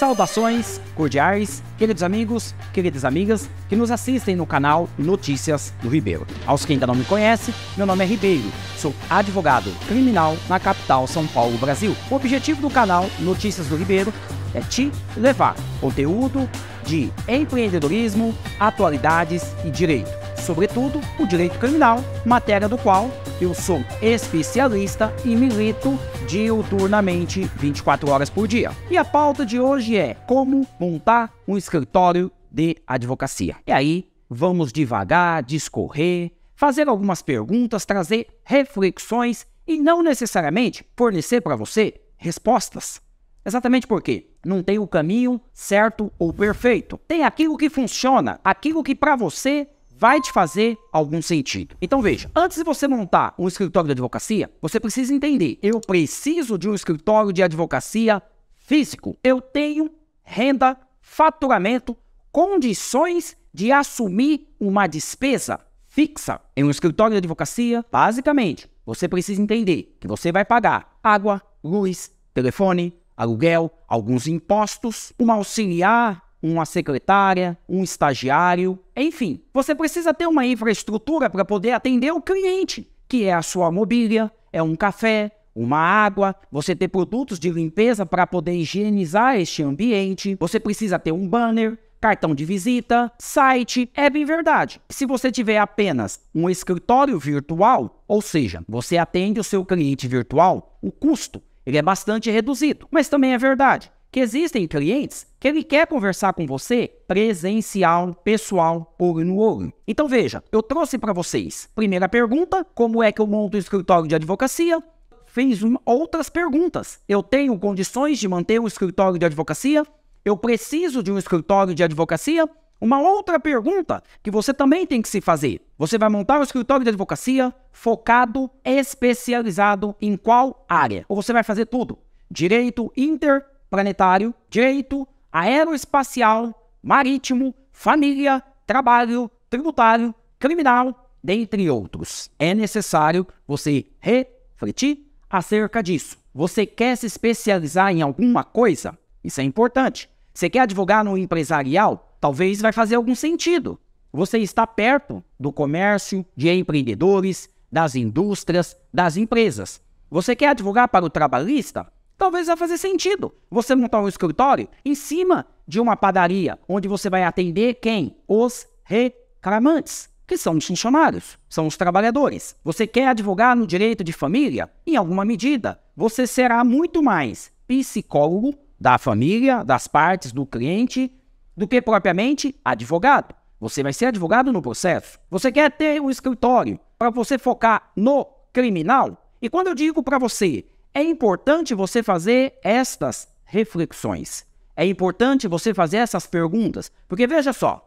Saudações cordiais, queridos amigos, queridas amigas que nos assistem no canal Notícias do Ribeiro. Aos que ainda não me conhecem, meu nome é Ribeiro, sou advogado criminal na capital São Paulo, Brasil. O objetivo do canal Notícias do Ribeiro é te levar conteúdo de empreendedorismo, atualidades e direito. Sobretudo o direito criminal, matéria do qual eu sou especialista e milito diuturnamente 24 horas por dia. E a pauta de hoje é como montar um escritório de advocacia. E aí, vamos devagar, discorrer, fazer algumas perguntas, trazer reflexões e não necessariamente fornecer para você respostas. Exatamente porque não tem o caminho certo ou perfeito. Tem aquilo que funciona, aquilo que para você vai te fazer algum sentido. Então veja, antes de você montar um escritório de advocacia, você precisa entender, eu preciso de um escritório de advocacia físico. Eu tenho renda, faturamento, condições de assumir uma despesa fixa em um escritório de advocacia. Basicamente, você precisa entender que você vai pagar água, luz, telefone, aluguel, alguns impostos, um auxiliar, uma secretária, um estagiário, enfim. Você precisa ter uma infraestrutura para poder atender o cliente, que é a sua mobília, é um café, uma água, você ter produtos de limpeza para poder higienizar este ambiente, você precisa ter um banner, cartão de visita, site. É bem verdade. Se você tiver apenas um escritório virtual, ou seja, você atende o seu cliente virtual, o custo ele é bastante reduzido. Mas também é verdade que existem clientes que ele quer conversar com você presencial, pessoal, olho no olho. Então veja, eu trouxe para vocês, primeira pergunta, como é que eu monto um escritório de advocacia? Fiz outras perguntas. Eu tenho condições de manter um escritório de advocacia? Eu preciso de um escritório de advocacia? Uma outra pergunta que você também tem que se fazer. Você vai montar um escritório de advocacia focado, especializado em qual área? Ou você vai fazer tudo? Direito interplanetário, direito aeroespacial, marítimo, família, trabalho, tributário, criminal, dentre outros. É necessário você refletir acerca disso. Você quer se especializar em alguma coisa? Isso é importante. Você quer advogar no empresarial? Talvez vai fazer algum sentido. Você está perto do comércio, de empreendedores, das indústrias, das empresas. Você quer advogar para o trabalhista? Talvez vai fazer sentido você montar um escritório em cima de uma padaria, onde você vai atender quem? Os reclamantes, que são os funcionários, são os trabalhadores. Você quer advogar no direito de família? Em alguma medida, você será muito mais psicólogo da família, das partes do cliente, do que propriamente advogado. Você vai ser advogado no processo. Você quer ter um escritório para você focar no criminal? E quando eu digo para você, é importante você fazer estas reflexões. É importante você fazer essas perguntas. Porque veja só,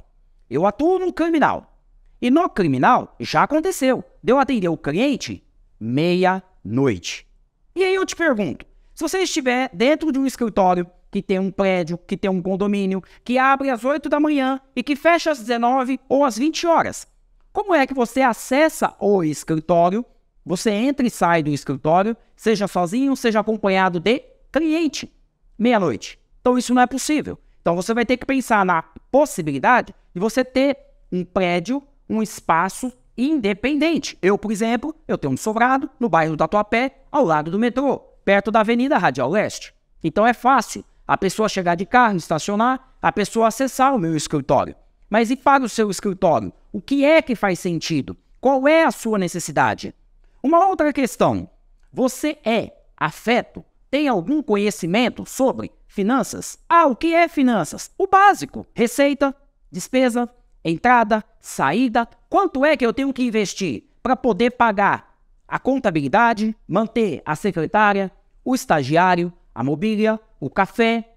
eu atuo no criminal. E no criminal, já aconteceu, de eu atender o cliente meia-noite. E aí eu te pergunto, se você estiver dentro de um escritório que tem um prédio, que tem um condomínio, que abre às 8 da manhã e que fecha às 19 ou às 20 horas, como é que você acessa o escritório? Você entra e sai do escritório, seja sozinho, seja acompanhado de cliente, meia-noite. Então isso não é possível. Então você vai ter que pensar na possibilidade de você ter um prédio, um espaço independente. Eu, por exemplo, eu tenho um sobrado no bairro do Tatuapé, ao lado do metrô, perto da Avenida Radial Leste. Então é fácil a pessoa chegar de carro, estacionar, a pessoa acessar o meu escritório. Mas e para o seu escritório? O que é que faz sentido? Qual é a sua necessidade? Uma outra questão, você é afeto? Tem algum conhecimento sobre finanças? O que é finanças? O básico, receita, despesa, entrada, saída. Quanto é que eu tenho que investir para poder pagar a contabilidade, manter a secretária, o estagiário, a mobília, o café,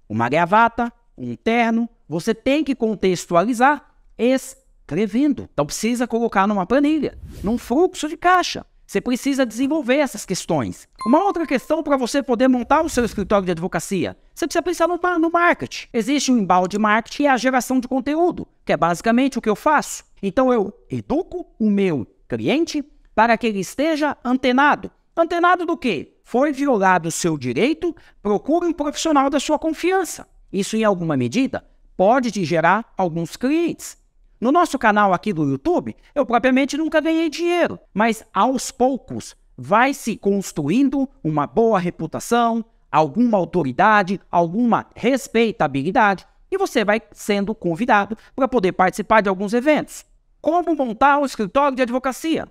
uma gravata, um terno? Você tem que contextualizar escrevendo. Então precisa colocar numa planilha, num fluxo de caixa. Você precisa desenvolver essas questões. Uma outra questão para você poder montar o seu escritório de advocacia, você precisa pensar no marketing. Existe um embalde marketing e a geração de conteúdo, que é basicamente o que eu faço. Então eu educo o meu cliente para que ele esteja antenado. Antenado do quê? Foi violado o seu direito, procure um profissional da sua confiança. Isso, em alguma medida, pode te gerar alguns clientes. No nosso canal aqui do YouTube, eu propriamente nunca ganhei dinheiro, mas aos poucos vai se construindo uma boa reputação, alguma autoridade, alguma respeitabilidade, e você vai sendo convidado para poder participar de alguns eventos. Como montar um escritório de advocacia?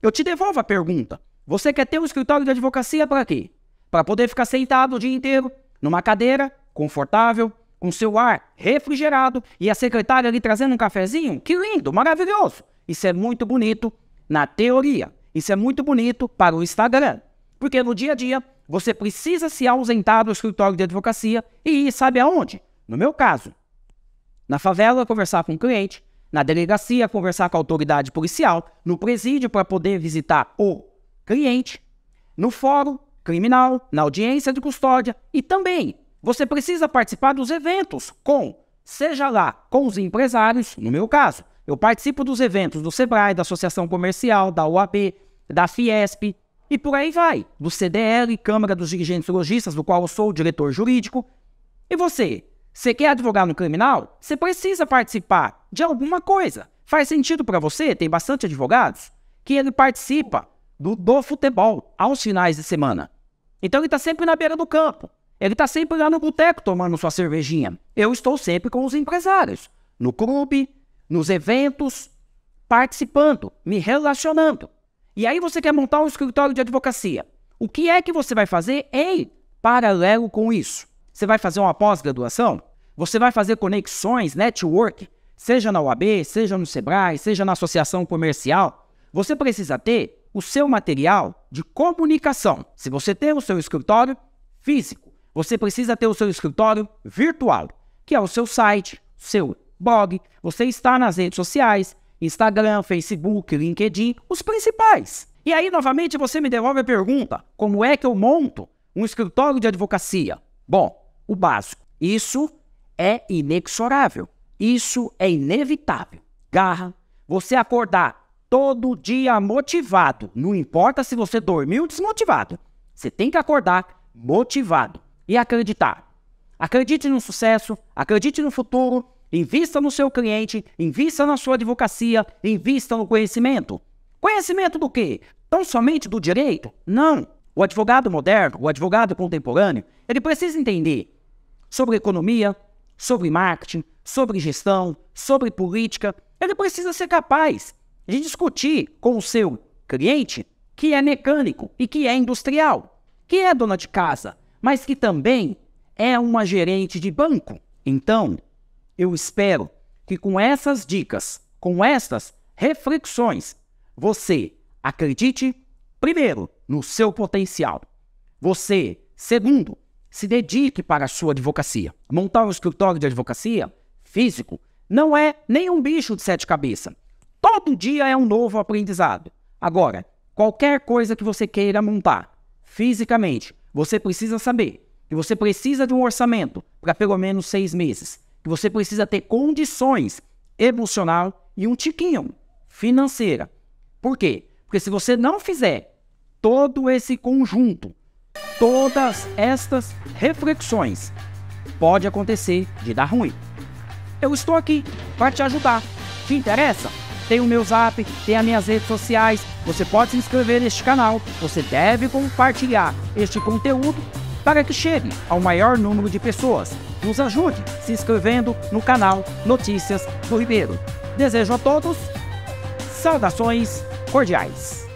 Eu te devolvo a pergunta. Você quer ter um escritório de advocacia para quê? Para poder ficar sentado o dia inteiro, numa cadeira confortável, com seu ar refrigerado e a secretária ali trazendo um cafezinho? Que lindo, maravilhoso! Isso é muito bonito na teoria. Isso é muito bonito para o Instagram. Porque no dia a dia, você precisa se ausentar do escritório de advocacia e ir, sabe aonde? No meu caso, na favela conversar com o cliente, na delegacia conversar com a autoridade policial, no presídio para poder visitar o cliente, no fórum criminal, na audiência de custódia e também você precisa participar dos eventos seja lá com os empresários, no meu caso, eu participo dos eventos do Sebrae, da Associação Comercial, da OAB, da Fiesp e por aí vai, do CDL, Câmara dos Dirigentes Logistas, do qual eu sou o diretor jurídico. E você quer advogar no criminal? Você precisa participar de alguma coisa. Faz sentido para você? Tem bastante advogados que ele participa do futebol aos finais de semana. Então ele está sempre na beira do campo. Ele está sempre lá no boteco tomando sua cervejinha. Eu estou sempre com os empresários, no clube, nos eventos, participando, me relacionando. E aí você quer montar um escritório de advocacia. O que é que você vai fazer em paralelo com isso? Você vai fazer uma pós-graduação? Você vai fazer conexões, network, seja na OAB, seja no Sebrae, seja na associação comercial? Você precisa ter o seu material de comunicação. Se você tem o seu escritório físico, você precisa ter o seu escritório virtual, que é o seu site, seu blog. Você está nas redes sociais, Instagram, Facebook, LinkedIn, os principais. E aí, novamente, você me devolve a pergunta: como é que eu monto um escritório de advocacia? Bom, o básico. Isso é inexorável. Isso é inevitável. Garra, você acordar todo dia motivado. Não importa se você dormiu desmotivado. Você tem que acordar motivado e acreditar. Acredite no sucesso, acredite no futuro, invista no seu cliente, invista na sua advocacia, invista no conhecimento. Conhecimento do quê? Tão somente do direito? Não. O advogado moderno, o advogado contemporâneo, ele precisa entender sobre economia, sobre marketing, sobre gestão, sobre política. Ele precisa ser capaz de discutir com o seu cliente, que é mecânico e que é industrial, que é dona de casa, mas que também é uma gerente de banco. Então, eu espero que com essas dicas, com essas reflexões, você acredite, primeiro, no seu potencial. Você, segundo, se dedique para a sua advocacia. Montar um escritório de advocacia físico não é nem um bicho de sete cabeças. Todo dia é um novo aprendizado. Agora, qualquer coisa que você queira montar fisicamente, você precisa saber que você precisa de um orçamento para pelo menos 6 meses. Que você precisa ter condições emocional e um tiquinho financeira. Por quê? Porque se você não fizer todo esse conjunto, todas estas reflexões, pode acontecer de dar ruim. Eu estou aqui para te ajudar. Te interessa? Tem o meu zap, tem as minhas redes sociais. Você pode se inscrever neste canal. Você deve compartilhar este conteúdo para que chegue ao maior número de pessoas. Nos ajude se inscrevendo no canal Notícias do Ribeiro. Desejo a todos saudações cordiais.